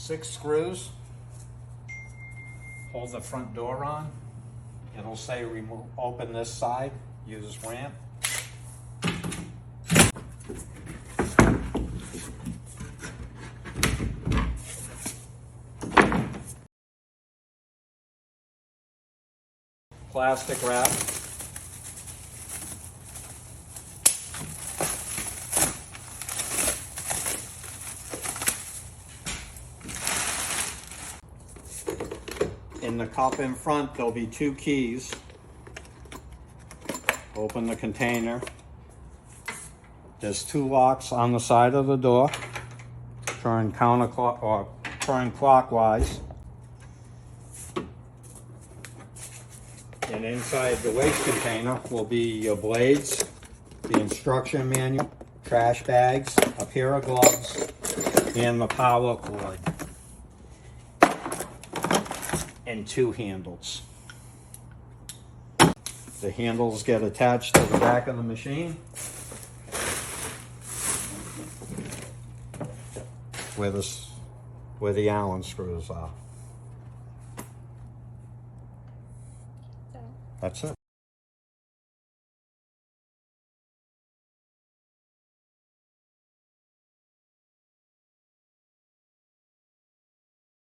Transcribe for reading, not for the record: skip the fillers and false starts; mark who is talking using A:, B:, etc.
A: 6 screws. Hold the front door on. It'll say remove, open this side, use ramp. Plastic wrap. In the cup in front, there'll be 2 keys. Open the container. There's 2 locks on the side of the door. Turn counterclock or turn clockwise. And inside the waste container will be your blades, the instruction manual, trash bags, a pair of gloves, and the power cord. And 2 handles. The handles get attached to the back of the machine where the Allen screws are. That's it.